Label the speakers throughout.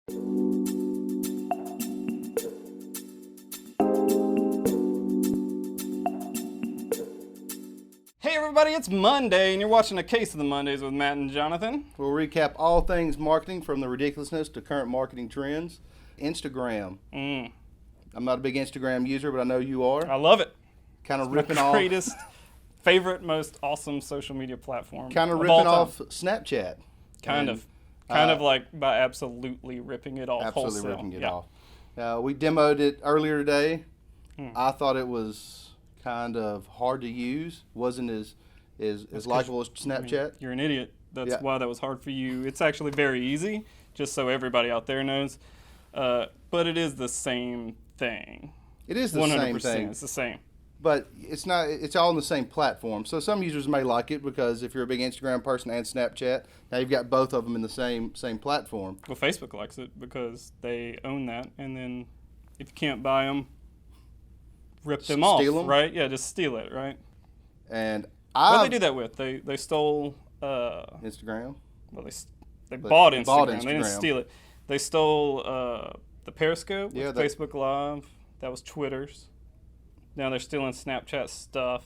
Speaker 1: Hey everybody, it's Monday, and you're watching A Case of the Mondays with Matt and Jonathan.
Speaker 2: We'll recap all things marketing from the ridiculousness to current marketing trends. Instagram. I'm not a big Instagram user, but I know you are.
Speaker 1: I love it.
Speaker 2: Kind of
Speaker 1: My
Speaker 2: ripping off.
Speaker 1: greatest, favorite, most awesome social media platform.
Speaker 2: Kind of
Speaker 1: all
Speaker 2: ripping
Speaker 1: time.
Speaker 2: off Snapchat.
Speaker 1: Kind of like by absolutely ripping it off.
Speaker 2: Absolutely
Speaker 1: wholesale.
Speaker 2: ripping it
Speaker 1: Yeah.
Speaker 2: off. We demoed it earlier today. I thought it was kind of hard to use. Wasn't as likable as Snapchat.
Speaker 1: I mean, you're an idiot. That's
Speaker 2: Yeah.
Speaker 1: why that was hard for you. It's actually very easy, just so everybody out there knows. But it is the same thing.
Speaker 2: It is the
Speaker 1: 100%.
Speaker 2: same thing.
Speaker 1: It's the same.
Speaker 2: But it's not. It's all on the same platform. So some users may like it because if you're a big Instagram person and Snapchat, now you've got both of them in the same platform.
Speaker 1: Well, Facebook likes it because they own that, and then if you can't buy them, rip them off,
Speaker 2: Steal 'em?
Speaker 1: right? Yeah, just steal it, right?
Speaker 2: And
Speaker 1: What did they do that with? They stole.
Speaker 2: Instagram.
Speaker 1: Well, they bought Instagram.
Speaker 2: bought
Speaker 1: They didn't
Speaker 2: Instagram.
Speaker 1: steal it. They stole the Periscope with
Speaker 2: Yeah,
Speaker 1: Facebook Live. That was Twitter's. Now they're stealing Snapchat stuff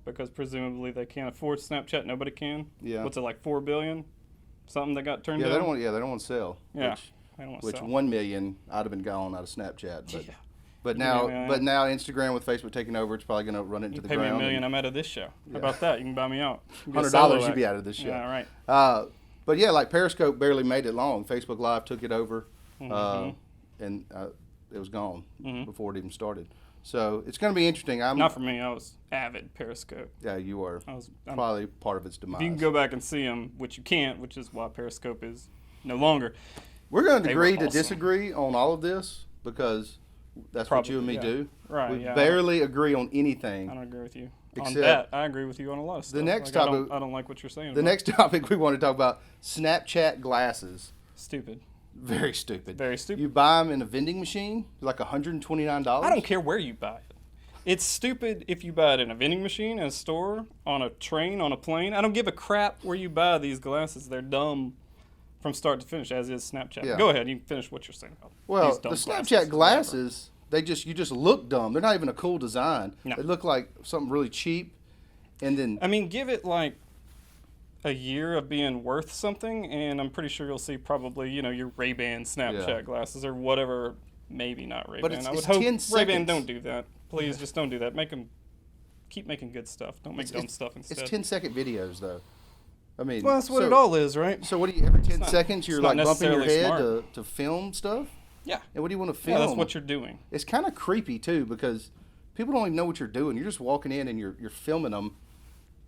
Speaker 1: because presumably they can't afford Snapchat. Nobody can.
Speaker 2: Yeah.
Speaker 1: What's it, like $4 billion? Something that got turned down.
Speaker 2: They don't want to sell.
Speaker 1: Yeah, they don't want to
Speaker 2: Which
Speaker 1: sell.
Speaker 2: 1 million I'd have been gone out of Snapchat. But
Speaker 1: Yeah.
Speaker 2: but
Speaker 1: Yeah.
Speaker 2: now Instagram with Facebook taking over, it's probably going to run it into
Speaker 1: You
Speaker 2: the
Speaker 1: pay me
Speaker 2: ground.
Speaker 1: $1 million, I'm out of this show. How about that? You can buy me out. You can be a
Speaker 2: $100
Speaker 1: solo
Speaker 2: you'd
Speaker 1: act.
Speaker 2: be out of this show.
Speaker 1: Yeah, right.
Speaker 2: But yeah, like Periscope barely made it long. Facebook Live took it over, and it was gone before it even started. So it's going to be interesting.
Speaker 1: Not for me. I was avid Periscope.
Speaker 2: Yeah, you were.
Speaker 1: I'm
Speaker 2: Probably part of its demise.
Speaker 1: You can go back and see them, which you can't, which is why Periscope is no longer.
Speaker 2: We're going to
Speaker 1: They were
Speaker 2: agree to
Speaker 1: awesome.
Speaker 2: disagree on all of this because that's what you and me
Speaker 1: Probably, yeah.
Speaker 2: do.
Speaker 1: Right,
Speaker 2: We
Speaker 1: yeah.
Speaker 2: barely agree on anything.
Speaker 1: I don't agree with you on
Speaker 2: Except-
Speaker 1: that. I agree with you on a lot of stuff.
Speaker 2: next
Speaker 1: Like,
Speaker 2: topic-
Speaker 1: I don't like what you're saying.
Speaker 2: The
Speaker 1: about
Speaker 2: next topic we want to talk about, Snapchat glasses.
Speaker 1: stupid.
Speaker 2: Very stupid.
Speaker 1: Very stupid.
Speaker 2: You buy them in a vending machine, like $129.
Speaker 1: I don't care where you buy it. It's stupid if you buy it in a vending machine, in a store, on a train, on a plane. I don't give a crap where you buy these glasses. They're dumb from start to finish, as is Snapchat.
Speaker 2: Yeah.
Speaker 1: Go ahead. You can finish what you're saying about
Speaker 2: Well,
Speaker 1: these dumb
Speaker 2: the Snapchat glasses, you just look dumb. They're not even a cool design.
Speaker 1: No.
Speaker 2: They look like something really cheap. And then
Speaker 1: I mean, give it like a year of being worth something, and I'm pretty sure you'll see probably, your Ray-Ban Snapchat
Speaker 2: Yeah.
Speaker 1: glasses or whatever. Maybe not Ray-Ban.
Speaker 2: it's
Speaker 1: I would
Speaker 2: 10
Speaker 1: hope Ray-Ban
Speaker 2: seconds.
Speaker 1: don't do that. Please, just don't do that. Keep making good stuff. Don't make dumb stuff instead.
Speaker 2: it's 10-second videos, though. I mean,
Speaker 1: Well, that's what
Speaker 2: so-
Speaker 1: it all is, right?
Speaker 2: So what do you, every 10
Speaker 1: not-
Speaker 2: seconds you're
Speaker 1: it's not
Speaker 2: like bumping your head
Speaker 1: necessarily
Speaker 2: to film stuff?
Speaker 1: Yeah.
Speaker 2: And what do you want to
Speaker 1: Yeah,
Speaker 2: film?
Speaker 1: that's what you're doing.
Speaker 2: It's kind of creepy, too, because people don't even know what you're doing. You're just walking in and you're filming them.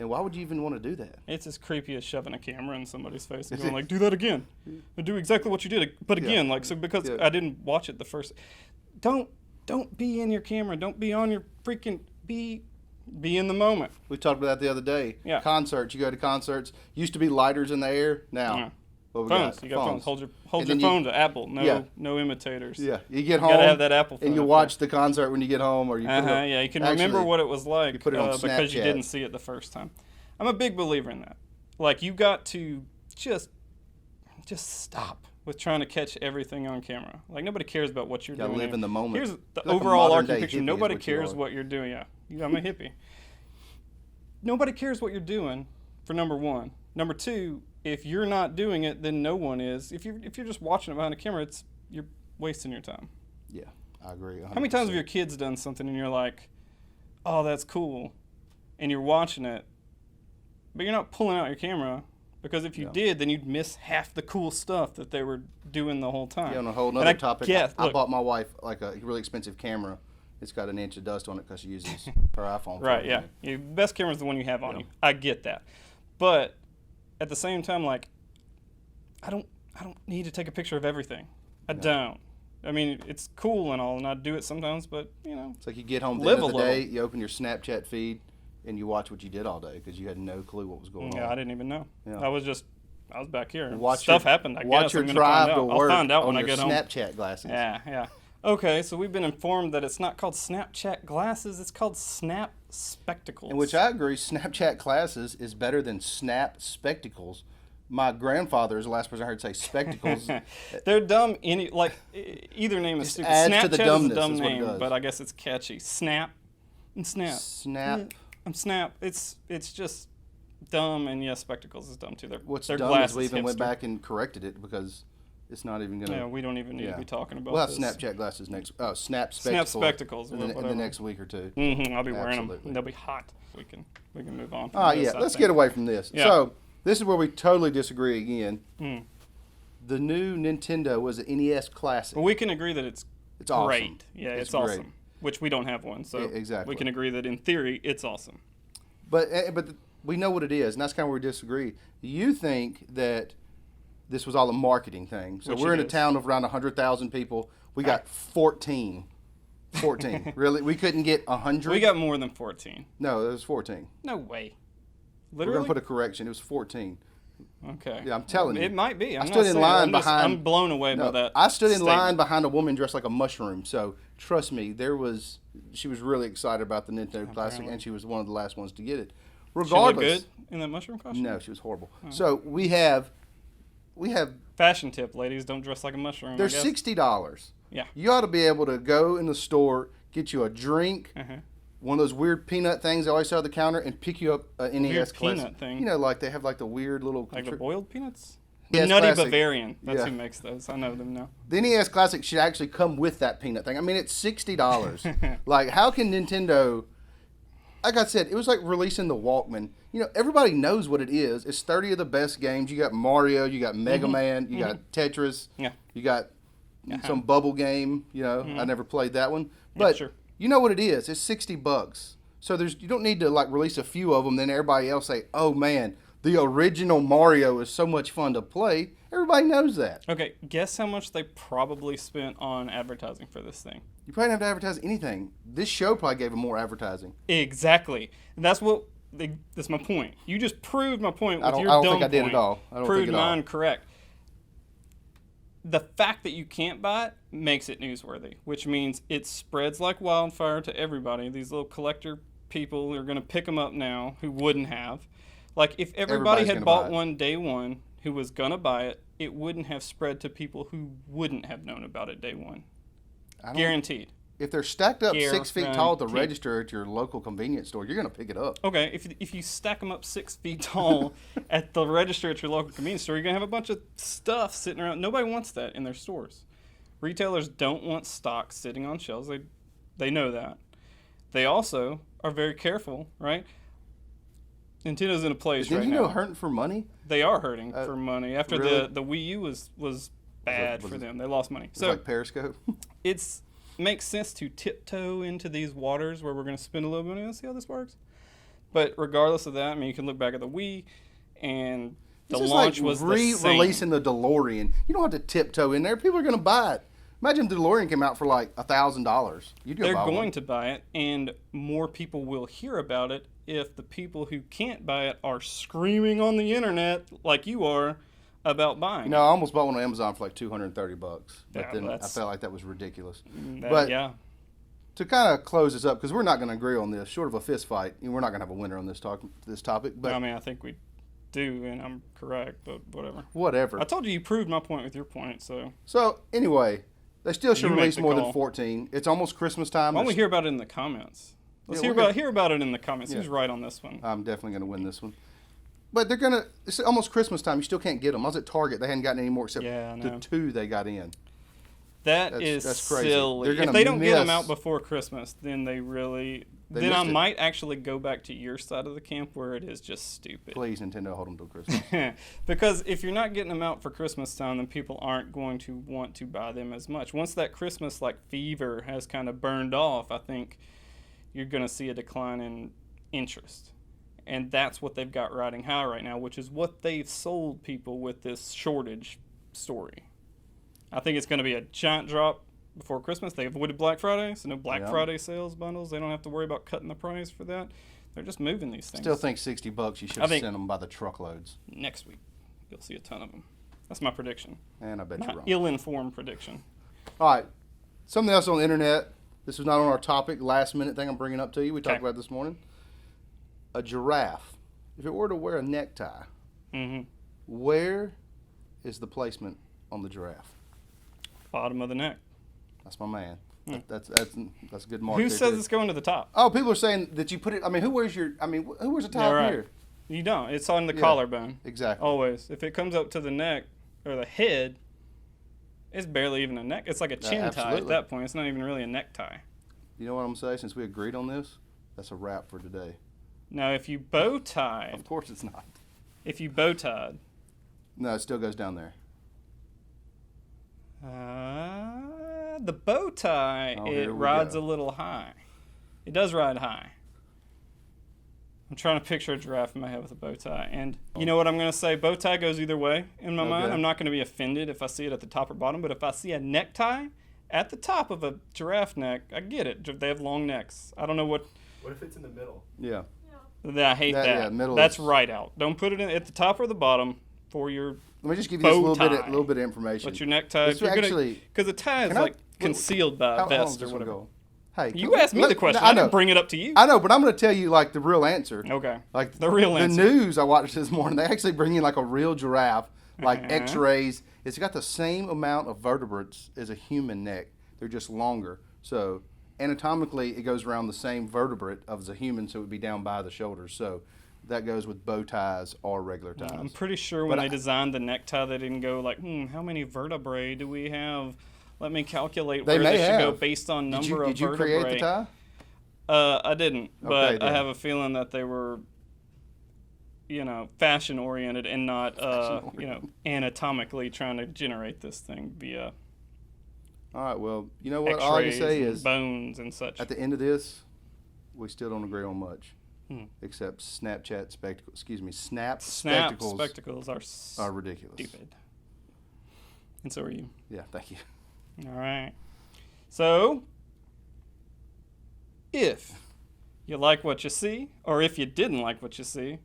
Speaker 2: And why would you even want to do that?
Speaker 1: It's as creepy as shoving a camera in somebody's face and going like, do that again. And do exactly what you did, but again.
Speaker 2: Yeah.
Speaker 1: Like, so because
Speaker 2: Yeah.
Speaker 1: I didn't watch it the first. Don't be in your camera. Don't be on your freaking, be in the moment.
Speaker 2: We talked about that the other day.
Speaker 1: Yeah.
Speaker 2: Concerts. You go to concerts. Used to be lighters in the air. Now,
Speaker 1: Yeah.
Speaker 2: what we
Speaker 1: Phones.
Speaker 2: got?
Speaker 1: You got phones. Hold
Speaker 2: And
Speaker 1: your
Speaker 2: then you-
Speaker 1: phone to Apple. No,
Speaker 2: Yeah.
Speaker 1: no imitators.
Speaker 2: Yeah. You get home.
Speaker 1: Gotta have that Apple phone.
Speaker 2: and you
Speaker 1: up
Speaker 2: watch the concert when you get home, or you. Put it up.
Speaker 1: Yeah, you can
Speaker 2: Actually,
Speaker 1: remember what it was like
Speaker 2: you put it on
Speaker 1: because you
Speaker 2: Snapchat.
Speaker 1: didn't see it the first time. I'm a big believer in that. Like, you got to just stop with trying to catch everything on camera. Like, nobody cares about what you're
Speaker 2: Gotta
Speaker 1: doing.
Speaker 2: live in the moment.
Speaker 1: Here's the
Speaker 2: Like a
Speaker 1: overall
Speaker 2: modern-day
Speaker 1: arching picture.
Speaker 2: hippie is
Speaker 1: Nobody
Speaker 2: what you
Speaker 1: cares
Speaker 2: are.
Speaker 1: what you're doing. Yeah, I'm a hippie. Nobody cares what you're doing, for number one. Number two, if you're not doing it, then no one is. If you're just watching it behind a camera, you're wasting your time.
Speaker 2: Yeah, I agree. 100%.
Speaker 1: How many times have your kids done something and you're like, oh, that's cool, and you're watching it, but you're not pulling out your camera, because if you did, then you'd miss half the cool stuff that they were doing the whole time.
Speaker 2: Yeah, on a whole
Speaker 1: And
Speaker 2: other
Speaker 1: I
Speaker 2: topic,
Speaker 1: get-
Speaker 2: I
Speaker 1: look,
Speaker 2: bought my wife like a really expensive camera. It's got an inch of dust on it because she uses her iPhone. for
Speaker 1: Right, yeah.
Speaker 2: everything.
Speaker 1: Your best camera is the one you have on
Speaker 2: Yeah.
Speaker 1: you. I get that. But at the same time, like, I don't need to take a picture of everything. I don't. I mean, it's cool and all, and I do it sometimes, but,
Speaker 2: It's like you get home at the
Speaker 1: Live
Speaker 2: end of
Speaker 1: a
Speaker 2: the day,
Speaker 1: little.
Speaker 2: you open your Snapchat feed, and you watch what you did all day because you had no clue what was going
Speaker 1: yeah, I
Speaker 2: on.
Speaker 1: didn't even know.
Speaker 2: Yeah.
Speaker 1: I was back here.
Speaker 2: Watch
Speaker 1: Stuff
Speaker 2: your,
Speaker 1: happened, I
Speaker 2: watch
Speaker 1: guess.
Speaker 2: your
Speaker 1: I'm gonna
Speaker 2: drive
Speaker 1: find
Speaker 2: to
Speaker 1: out.
Speaker 2: work
Speaker 1: I'll find out
Speaker 2: on
Speaker 1: when I
Speaker 2: your
Speaker 1: get home.
Speaker 2: Snapchat glasses.
Speaker 1: Yeah. Okay, so we've been informed that it's not called Snapchat glasses, it's called Snap Spectacles.
Speaker 2: In which I agree, Snapchat glasses is better than Snap spectacles My grandfather is the last person I heard say spectacles.
Speaker 1: They're dumb. Either name is stupid.
Speaker 2: adds to the
Speaker 1: Snapchat
Speaker 2: dumbness,
Speaker 1: is a dumb
Speaker 2: is what it
Speaker 1: name,
Speaker 2: does.
Speaker 1: but I guess it's catchy. Snap.
Speaker 2: Snap.
Speaker 1: I'm Snap. It's just dumb, and yes, spectacles is dumb too.
Speaker 2: What's
Speaker 1: they're
Speaker 2: dumb
Speaker 1: glasses
Speaker 2: is we even went
Speaker 1: hipster.
Speaker 2: back and corrected it because it's not even going to...
Speaker 1: Yeah, we don't even need to be talking about
Speaker 2: We'll have
Speaker 1: this.
Speaker 2: Snapchat glasses next... Oh, Snap
Speaker 1: spectacles
Speaker 2: in the
Speaker 1: whatever.
Speaker 2: next week or two.
Speaker 1: I'll be wearing them.
Speaker 2: Absolutely.
Speaker 1: They'll be hot. We can move on.
Speaker 2: All right, let's get away from this.
Speaker 1: Yeah.
Speaker 2: So, this is where we totally disagree again.
Speaker 1: Hmm.
Speaker 2: The new Nintendo was an NES Classic.
Speaker 1: Well, we can agree that it's
Speaker 2: It's
Speaker 1: great.
Speaker 2: awesome.
Speaker 1: Yeah, it's
Speaker 2: great.
Speaker 1: awesome. Which we don't have one, so
Speaker 2: Exactly.
Speaker 1: we can agree that in theory it's awesome.
Speaker 2: But we know what it is, and that's kind of where we disagree. You think that this was all a marketing thing. So
Speaker 1: Which
Speaker 2: we're
Speaker 1: it
Speaker 2: in a
Speaker 1: is.
Speaker 2: town of around 100,000 people. We got 14. 14. Really? We couldn't get 100?
Speaker 1: We got more than 14.
Speaker 2: No, it was 14.
Speaker 1: No way.
Speaker 2: We're
Speaker 1: Literally?
Speaker 2: going to put a correction. It was 14.
Speaker 1: Okay.
Speaker 2: Yeah, I'm telling you.
Speaker 1: It might be.
Speaker 2: I stood in line behind...
Speaker 1: I'm blown away by that.
Speaker 2: I stood in
Speaker 1: statement.
Speaker 2: line behind a woman dressed like a mushroom. So trust me, she was really excited about the Nintendo Classic, and she was one of the last ones to get it.
Speaker 1: She looked
Speaker 2: Regardless...
Speaker 1: good in that mushroom costume?
Speaker 2: No, she was horrible. So we have...
Speaker 1: Fashion tip, ladies, don't dress like a mushroom.
Speaker 2: They're
Speaker 1: I guess.
Speaker 2: $60.
Speaker 1: Yeah.
Speaker 2: You ought to be able to go in the store, get you a drink,
Speaker 1: Uh-huh.
Speaker 2: one of those weird peanut things they always sell at the counter, and pick you up an NES
Speaker 1: Weird
Speaker 2: Classic.
Speaker 1: peanut thing?
Speaker 2: You know, like they have like the weird little...
Speaker 1: Like the boiled peanuts?
Speaker 2: NES
Speaker 1: Nutty
Speaker 2: Classic.
Speaker 1: Bavarian. That's
Speaker 2: Yeah.
Speaker 1: who makes those. I know them now.
Speaker 2: The NES Classic should actually come with that peanut thing. I mean, it's $60. Like, how can Nintendo... Like I said, it was like releasing the Walkman. You know, everybody knows what it is. It's 30 of the best games. You got Mario, you got Mega Man, you got Tetris,
Speaker 1: Yeah.
Speaker 2: you got some bubble game. You know, I never played that one. But
Speaker 1: sure.
Speaker 2: you know what it is. It's $60. So you don't need to like release a few of them, then everybody else say, oh man, the original Mario is so much fun to play. Everybody knows that.
Speaker 1: Okay, guess how much they probably spent on advertising for this thing.
Speaker 2: You probably don't have to advertise anything. This show probably gave them more advertising.
Speaker 1: Exactly. And that's my point. You just proved my point with your
Speaker 2: I don't
Speaker 1: dumb
Speaker 2: think I did
Speaker 1: point.
Speaker 2: at all. I don't
Speaker 1: Proved
Speaker 2: think at all.
Speaker 1: mine correct. The fact that you can't buy it makes it newsworthy, which means it spreads like wildfire to everybody. These little collector people are going to pick them up now who wouldn't have. Like, if everybody
Speaker 2: Everybody's
Speaker 1: had
Speaker 2: gonna
Speaker 1: bought
Speaker 2: buy it.
Speaker 1: one day one who was going to buy it, it wouldn't have spread to people who wouldn't have known about it day one. Guaranteed.
Speaker 2: If they're stacked up 6 feet tall at the
Speaker 1: Guaranteed.
Speaker 2: register at your local convenience store, you're going to pick it up.
Speaker 1: Okay, if you stack them up 6 feet tall at the register at your local convenience store, you're going to have a bunch of stuff sitting around. Nobody wants that in their stores. Retailers don't want stock sitting on shelves. They know that. They also are very careful, right? Nintendo's in a place
Speaker 2: Did
Speaker 1: right
Speaker 2: you
Speaker 1: now.
Speaker 2: know hurting for money?
Speaker 1: They are hurting for money. After
Speaker 2: really?
Speaker 1: the Wii U was bad for them. They lost money.
Speaker 2: It's
Speaker 1: So
Speaker 2: like Periscope.
Speaker 1: it's makes sense to tiptoe into these waters where we're going to spend a little bit of money and see how this works. But regardless of that, I mean, you can look back at the Wii, and the
Speaker 2: It's just
Speaker 1: launch
Speaker 2: like
Speaker 1: was the same.
Speaker 2: re-releasing the DeLorean. You don't have to tiptoe in there. People are going to buy it. Imagine the DeLorean came out for like $1,000. You'd go
Speaker 1: They're
Speaker 2: buy
Speaker 1: going
Speaker 2: one.
Speaker 1: to buy it, and more people will hear about it if the people who can't buy it are screaming on the internet like you are about buying
Speaker 2: You know, I almost bought one on Amazon for like $230, but
Speaker 1: Yeah,
Speaker 2: then I
Speaker 1: that's-
Speaker 2: felt like that was ridiculous.
Speaker 1: it.
Speaker 2: but-
Speaker 1: Yeah.
Speaker 2: To kind of close this up, because we're not going to agree on this, short of a fist fight, and we're not going to have a winner on this topic. But
Speaker 1: I mean, I think we do, and I'm correct, but whatever.
Speaker 2: whatever.
Speaker 1: I told you proved my point with your point, so
Speaker 2: So anyway, they still should
Speaker 1: You make
Speaker 2: release
Speaker 1: the
Speaker 2: more than
Speaker 1: call.
Speaker 2: 14. It's almost Christmas time.
Speaker 1: why don't we hear about it in the comments? Let's
Speaker 2: Yeah,
Speaker 1: hear about it in the comments.
Speaker 2: Yeah.
Speaker 1: Who's right on this one?
Speaker 2: I'm definitely going to win this one. But it's almost Christmas time. You still can't get them. I was at Target. They hadn't gotten any more except
Speaker 1: Yeah, I
Speaker 2: the
Speaker 1: know.
Speaker 2: 2 they got in.
Speaker 1: That's
Speaker 2: crazy.
Speaker 1: silly.
Speaker 2: They're
Speaker 1: If
Speaker 2: gonna
Speaker 1: they don't get them
Speaker 2: miss-
Speaker 1: out before Christmas, then
Speaker 2: They
Speaker 1: then I
Speaker 2: missed it.
Speaker 1: might actually go back to your side of the camp where it is just stupid.
Speaker 2: Please, Nintendo, hold them till Christmas.
Speaker 1: Because if you're not getting them out for Christmas time, then people aren't going to want to buy them as much. Once that Christmas fever has kind of burned off, I think you're going to see a decline in interest. And that's what they've got riding high right now, which is what they've sold people with this shortage story. I think it's going to be a giant drop before Christmas. They avoided Black Friday, so no Black
Speaker 2: Yeah.
Speaker 1: Friday sales bundles. They don't have to worry about cutting the price for that. They're just moving these things.
Speaker 2: Still think $60 you should
Speaker 1: I
Speaker 2: have
Speaker 1: think-
Speaker 2: sent them by the truckloads.
Speaker 1: Next week, you'll see a ton of them. That's my prediction.
Speaker 2: And I bet you're
Speaker 1: Not
Speaker 2: wrong.
Speaker 1: ill-informed prediction.
Speaker 2: All right. Something else on the internet. This was not on our topic. Last minute thing I'm bringing up to you. We talked
Speaker 1: Okay.
Speaker 2: about it this morning. A giraffe, if it were to wear a necktie,
Speaker 1: Mm-hmm.
Speaker 2: Where is the placement on the giraffe?
Speaker 1: Bottom of the neck.
Speaker 2: That's my man.
Speaker 1: Hmm.
Speaker 2: That's a good mark.
Speaker 1: Who
Speaker 2: there,
Speaker 1: says
Speaker 2: too.
Speaker 1: it's going to the top?
Speaker 2: Oh, people are saying that you put it. I mean, who wears a top
Speaker 1: Yeah, right.
Speaker 2: here?
Speaker 1: You don't. It's on the
Speaker 2: Yeah.
Speaker 1: collarbone.
Speaker 2: Exactly.
Speaker 1: Always. If it comes up to the neck or the head, it's barely even a neck. It's like a chin tie at
Speaker 2: absolutely.
Speaker 1: that point. It's not even really a necktie.
Speaker 2: You know what I'm saying? Since we agreed on this, that's a wrap for today.
Speaker 1: Now, if you bow tied,
Speaker 2: Of course it's not.
Speaker 1: if you bow tied,
Speaker 2: No, it still goes down there.
Speaker 1: the bow tie,
Speaker 2: Oh,
Speaker 1: it
Speaker 2: here we
Speaker 1: rides
Speaker 2: go.
Speaker 1: a little high. It does ride high. I'm trying to picture a giraffe in my head with a bow tie. And you know what I'm going to say? Bow tie goes either way in my mind.
Speaker 2: Okay.
Speaker 1: I'm not going to be offended if I see it at the top or bottom. But if I see a necktie at the top of a giraffe neck, I get it. They have long necks. I don't know what.
Speaker 3: What if it's in the middle?
Speaker 2: Yeah.
Speaker 1: I hate that.
Speaker 2: Yeah, middle
Speaker 1: That's
Speaker 2: is-
Speaker 1: right out. Don't put it at the top or the bottom for your.
Speaker 2: Let me just give you this
Speaker 1: Bow
Speaker 2: little
Speaker 1: tie.
Speaker 2: bit of information.
Speaker 1: What's your necktie?
Speaker 2: This actually-
Speaker 1: Because the tie is
Speaker 2: Can I-
Speaker 1: like concealed by a
Speaker 2: How long is
Speaker 1: vest or
Speaker 2: this one
Speaker 1: whatever.
Speaker 2: going? Hey,
Speaker 1: You asked me the question.
Speaker 2: I
Speaker 1: I
Speaker 2: know.
Speaker 1: didn't bring it up to you.
Speaker 2: I know, but I'm going to tell you like the real answer.
Speaker 1: Okay.
Speaker 2: Like
Speaker 1: The real answer.
Speaker 2: The news I watched this morning, they actually bring in like a real giraffe, like
Speaker 1: Uh-huh.
Speaker 2: X-rays. It's got the same amount of vertebrates as a human neck. They're just longer. So anatomically, it goes around the same vertebrate as a human, so it would be down by the shoulders. So that goes with bow ties or regular ties.
Speaker 1: I'm pretty sure when
Speaker 2: But
Speaker 1: they designed the necktie, they didn't go like, how many vertebrae do we have? Let me calculate
Speaker 2: They
Speaker 1: where
Speaker 2: may
Speaker 1: they should go
Speaker 2: have.
Speaker 1: based on number
Speaker 2: Did
Speaker 1: of
Speaker 2: you
Speaker 1: vertebrae.
Speaker 2: create the tie?
Speaker 1: I didn't, but
Speaker 2: Okay,
Speaker 1: I
Speaker 2: then.
Speaker 1: have a feeling that they were, fashion oriented and not, anatomically trying to generate this thing via
Speaker 2: All right. Well, you know what? All I can
Speaker 1: X-rays
Speaker 2: say
Speaker 1: and
Speaker 2: is,
Speaker 1: bones and such.
Speaker 2: at the end of this, we still don't agree on much,
Speaker 1: Hmm.
Speaker 2: except Snapchat spectacles. Excuse me, Snap
Speaker 1: Snap
Speaker 2: spectacles
Speaker 1: spectacles
Speaker 2: are ridiculous.
Speaker 1: stupid, and so are you.
Speaker 2: Yeah. Thank you.
Speaker 1: All right. So, if you like what you see, or if you didn't like what you see,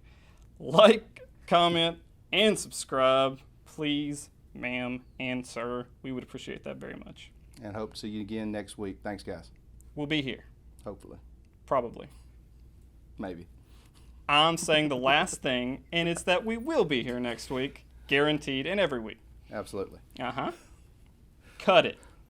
Speaker 1: like, comment, and subscribe, please, ma'am and sir. We would appreciate that very much.
Speaker 2: And hope to see you again next week. Thanks, guys.
Speaker 1: We'll be here,
Speaker 2: Hopefully.
Speaker 1: probably.
Speaker 2: Maybe.
Speaker 1: I'm saying the last thing, and it's that we will be here next week, guaranteed, and every week.
Speaker 2: Absolutely.
Speaker 1: Cut it.